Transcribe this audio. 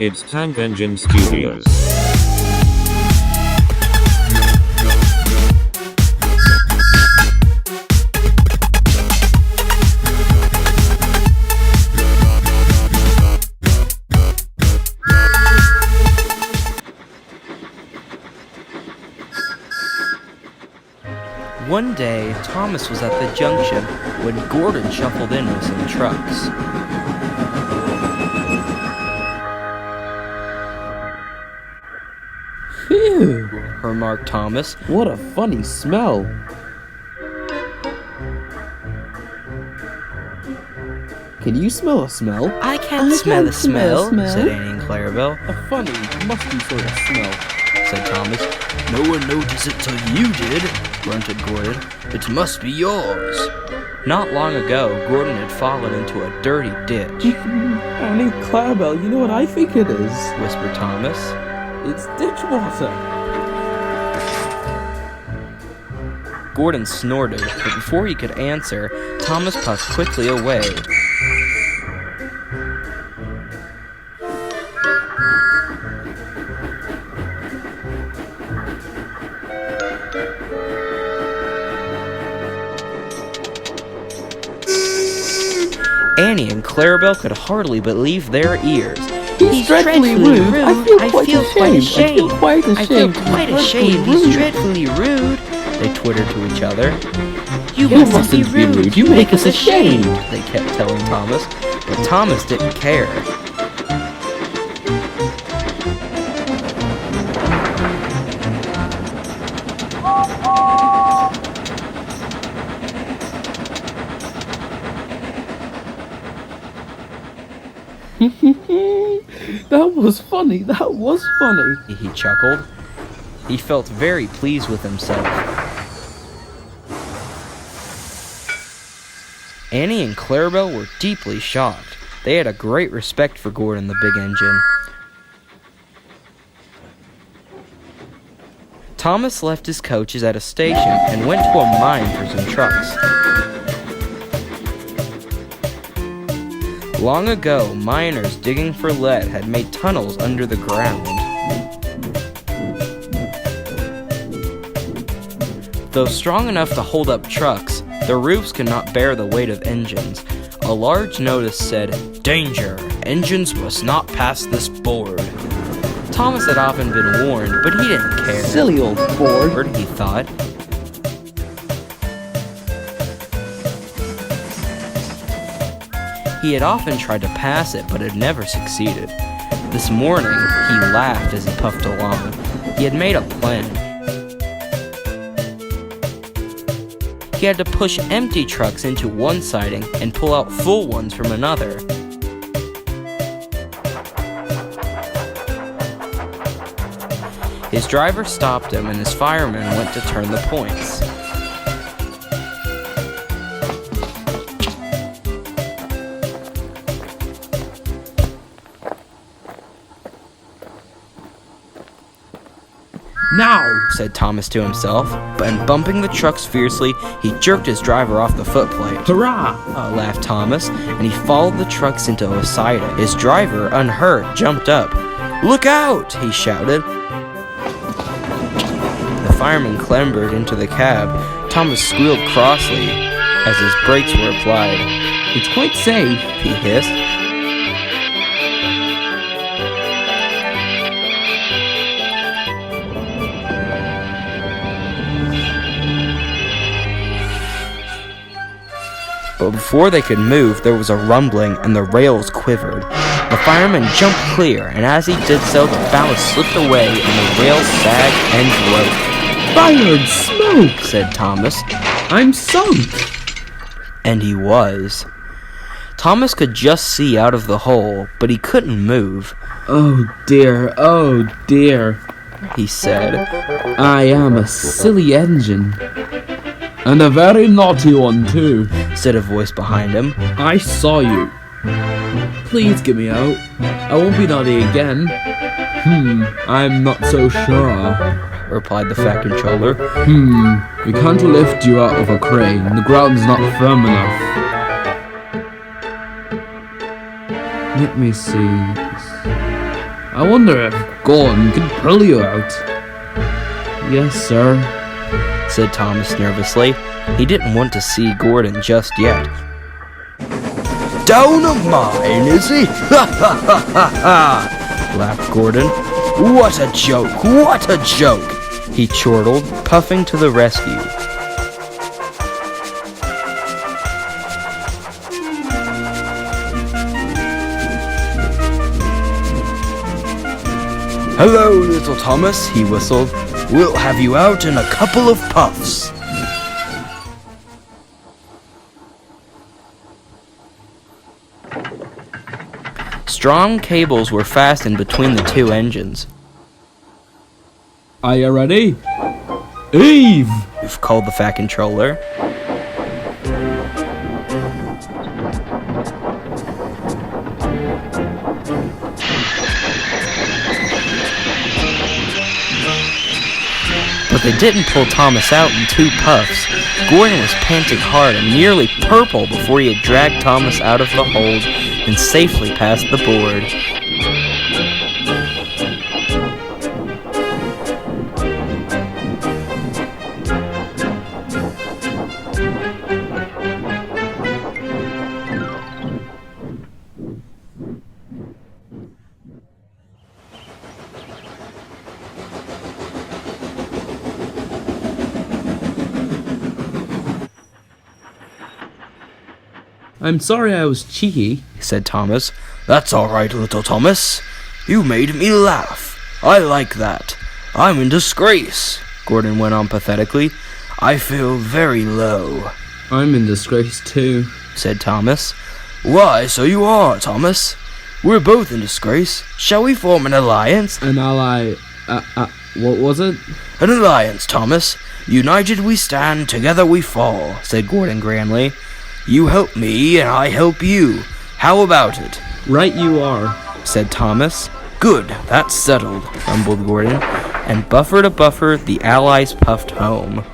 It's Tank Engine Studios. One day, Thomas was at the junction when Gordon shuffled in with some trucks. Phew, Remarked Thomas. what a funny smell. Can you smell a smell? I can't smell the smell, smell. said Annie and Clarabelle. A funny, musty sort of smell. Said Thomas. No one noticed it till you did, grunted Gordon. It must be yours. Not long ago, Gordon had fallen into a dirty ditch, Annie Clarabelle, you know what I think it is? whispered Thomas. It's ditch water. Gordon snorted, but before he could answer, Thomas puffed quickly away. Annie and Clarabelle could hardly believe their ears. He's dreadfully rude. I feel quite ashamed. I feel quite ashamed. He's dreadfully rude. They twittered to each other. You mustn't be rude. You make us ashamed. They kept telling Thomas, but Thomas didn't care. That was funny. He chuckled. He felt very pleased with himself. Annie and Clarabelle were deeply shocked. They had a great respect for Gordon the Big Engine. Thomas left his coaches at a station and went to a mine for some trucks. Long ago, miners digging for lead had made tunnels under the ground. Though strong enough to hold up trucks, the roofs could not bear the weight of engines. A large notice said, "Danger! Engines must not pass this board." Thomas had often been warned, but he didn't care. Silly old board, He thought. He had often tried to pass it, but had never succeeded. This morning, he laughed as he puffed along. He had made a plan. He had to push empty trucks into one siding and pull out full ones from another. His driver stopped him and his fireman went to turn the points. now, said Thomas to himself, and bumping the trucks fiercely, he jerked his driver off the footplate. Hurrah! Laughed Thomas, and he followed the trucks into a siding. His driver, unhurt, jumped up. "Look out!" he shouted. The fireman clambered into the cab. Thomas squealed crossly as his brakes were applied. It's quite safe, He hissed. But before they could move, there was a rumbling and the rails quivered. The fireman jumped clear, and as he did so, the ballast slipped away and the rails sagged and broke. Fire and smoke, Said Thomas, I'm sunk. and he was. Thomas could just see out of the hole, but he couldn't move. Oh dear, He said, I am a silly engine. And a very naughty one too. said a voice behind him. I saw you. Please get me out. I won't be naughty again. I'm not so sure. Replied the Fat Controller. We can't lift you out of a crane. The ground's not firm enough. Let me see. I wonder if Gordon can pull you out. Yes, sir, said Thomas nervously. He didn't want to see Gordon just yet. Down of mine, is he? Ha ha ha ha ha! Laughed Gordon. What a joke! What a joke! He chortled, puffing to the rescue. Hello, little Thomas, he whistled. We'll have you out in a couple of puffs. Strong cables were fastened between the two engines. Are you ready? Eve! Called the Fat Controller. But they didn't pull Thomas out in 2 puffs. Gordon was panting hard and nearly purple before he had dragged Thomas out of the hold and safely past the board. I'm sorry I was cheeky, said Thomas. That's all right, little Thomas. You made me laugh. I like that. I'm in disgrace, Gordon went on pathetically. I feel very low. I'm in disgrace too, said Thomas. Why, so you are, Thomas. We're both in disgrace. Shall we form an alliance? An ally... what was it? An alliance, Thomas. United we stand, together we fall, said Gordon grandly. You help me, and I help you. How about it? Right you are, said Thomas. Good, that's settled, rumbled Gordon. And buffer to buffer, the allies puffed home.